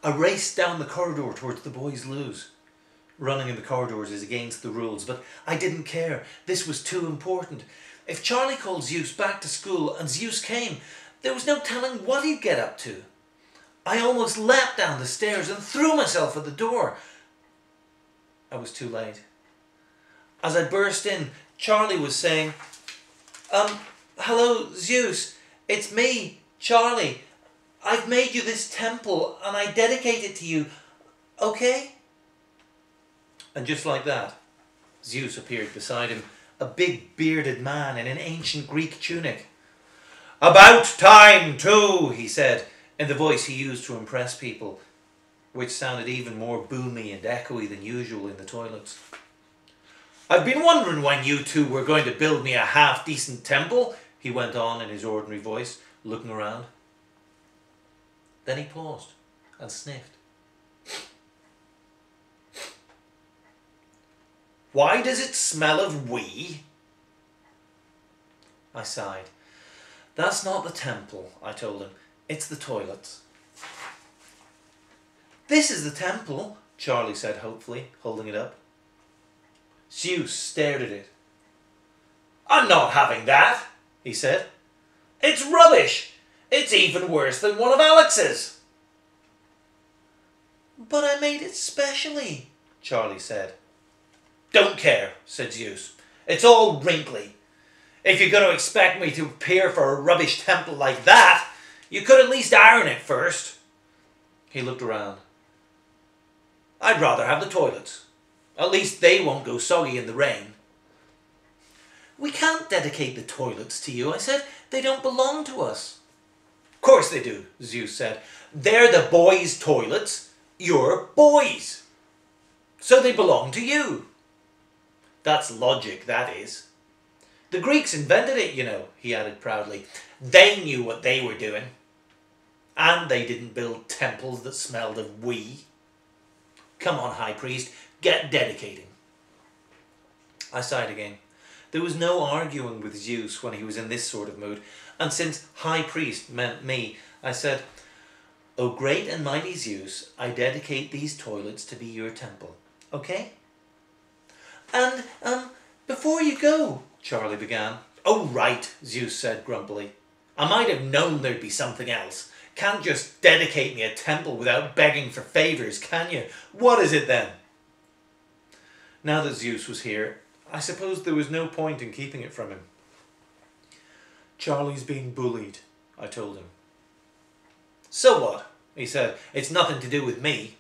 I raced down the corridor towards the boys' loos. Running in the corridors is against the rules, but I didn't care. This was too important. If Charlie called Zeus back to school and Zeus came, there was no telling what he'd get up to. I almost leapt down the stairs and threw myself at the door. I was too late. As I burst in, Charlie was saying, hello, Zeus. It's me, Charlie. I've made you this temple and I dedicate it to you. Okay? And just like that, Zeus appeared beside him, a big bearded man in an ancient Greek tunic. About time too, he said, in the voice he used to impress people, which sounded even more boomy and echoey than usual in the toilets. I've been wondering when you two were going to build me a half-decent temple, he went on in his ordinary voice, looking around. Then he paused and sniffed. Why does it smell of wee? I sighed. That's not the temple, I told him. It's the toilets. This is the temple, Charlie said hopefully, holding it up. Zeus stared at it. I'm not having that, he said. It's rubbish. It's even worse than one of Alex's. But I made it specially, Charlie said. Don't care, said Zeus. It's all wrinkly. If you're going to expect me to appear for a rubbish temple like that, you could at least iron it first. He looked around. I'd rather have the toilets. At least they won't go soggy in the rain. We can't dedicate the toilets to you, I said. They don't belong to us. Of course they do, Zeus said. They're the boys' toilets. You're boys. So they belong to you. That's logic, that is. The Greeks invented it, you know, he added proudly. They knew what they were doing. And they didn't build temples that smelled of wee. Come on, High Priest, get dedicating. I sighed again. There was no arguing with Zeus when he was in this sort of mood, and since High Priest meant me, I said, O great and mighty Zeus, I dedicate these toilets to be your temple. Okay? And, before you go, Charlie began. Oh, right, Zeus said grumpily. I might have known there'd be something else. Can't just dedicate me a temple without begging for favours, can you? What is it then? Now that Zeus was here, I suppose there was no point in keeping it from him. Charlie's being bullied, I told him. So what? He said. It's nothing to do with me.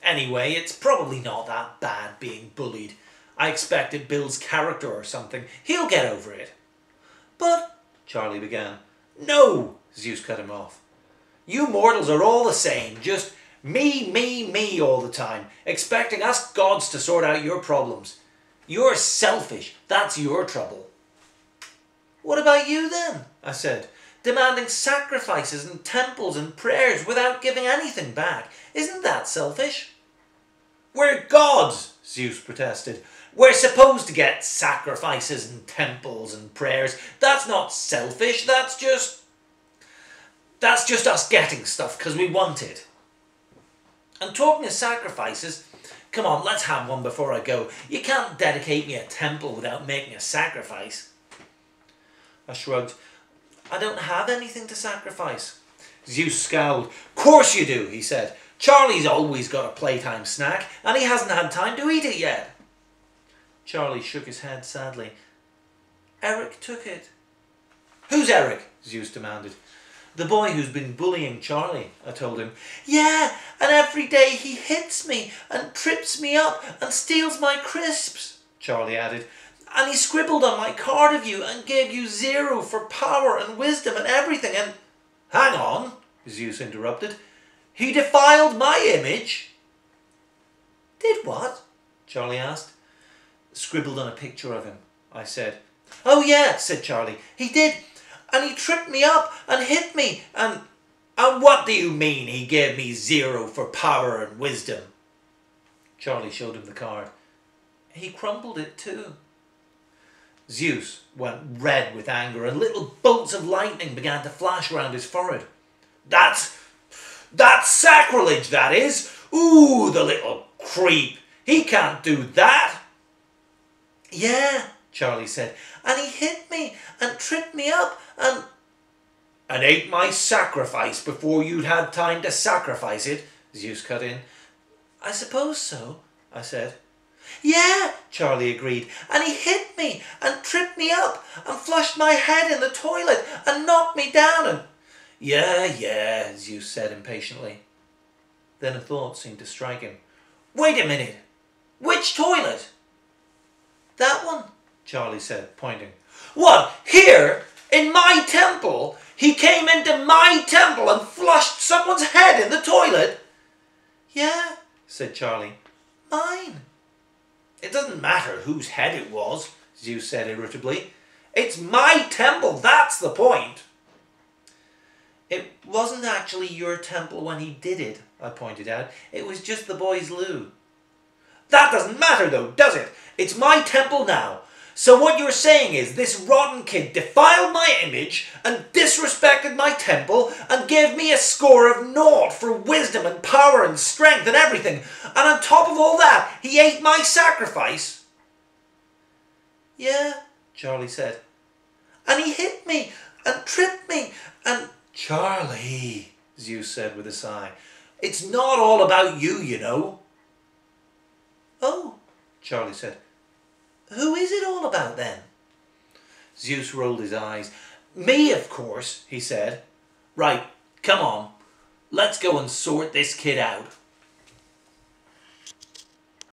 Anyway, it's probably not that bad being bullied. I expect it builds character or something. He'll get over it. But, Charlie began. No, Zeus cut him off. You mortals are all the same, just me all the time, expecting us gods to sort out your problems. You're selfish, that's your trouble. What about you then? I said, demanding sacrifices and temples and prayers without giving anything back. Isn't that selfish? We're gods, Zeus protested. We're supposed to get sacrifices and temples and prayers. That's not selfish, that's just us getting stuff because we want it. And talking of sacrifices, come on, let's have one before I go. You can't dedicate me a temple without making a sacrifice. I shrugged. I don't have anything to sacrifice. Zeus scowled. Course you do, he said. Charlie's always got a playtime snack, and he hasn't had time to eat it yet. Charlie shook his head sadly. Eric took it. Who's Eric? Zeus demanded. The boy who's been bullying Charlie, I told him. Yeah, and every day he hits me and trips me up and steals my crisps, Charlie added. And he scribbled on my card of you and gave you 0 for power and wisdom and everything and... Hang on, Zeus interrupted. He defiled my image. Did what? Charlie asked. Scribbled on a picture of him, I said. Oh yeah, said Charlie. He did. And he tripped me up and hit me and what do you mean he gave me 0 for power and wisdom? Charlie showed him the card. He crumpled it too. Zeus went red with anger and little bolts of lightning began to flash around his forehead. That's That's sacrilege, that is. Ooh, the little creep. He can't do that. Yeah, Charlie said, and he hit me and tripped me up and ate my sacrifice before you'd had time to sacrifice it, Zeus cut in. I suppose so, I said. Yeah, Charlie agreed, and he hit me and tripped me up and flushed my head in the toilet and knocked me down and... Yeah, Zeus said impatiently. Then a thought seemed to strike him. Wait a minute, which toilet? That one, Charlie said, pointing. What, here? In my temple? He came into my temple and flushed someone's head in the toilet? Yeah, said Charlie. Mine. It doesn't matter whose head it was, Zeus said irritably. It's my temple, that's the point. It wasn't actually your temple when he did it, I pointed out. It was just the boy's loo. That doesn't matter though, does it? It's my temple now. So what you're saying is this rotten kid defiled my image and disrespected my temple and gave me a score of 0 for wisdom and power and strength and everything. And on top of all that, he ate my sacrifice. Yeah, Charlie said. And he hit me and tripped me and... Charlie, Zeus said with a sigh, it's not all about you, you know. Oh, Charlie said. Who is it all about then? Zeus rolled his eyes. Me, of course, he said. Right, come on. Let's go and sort this kid out.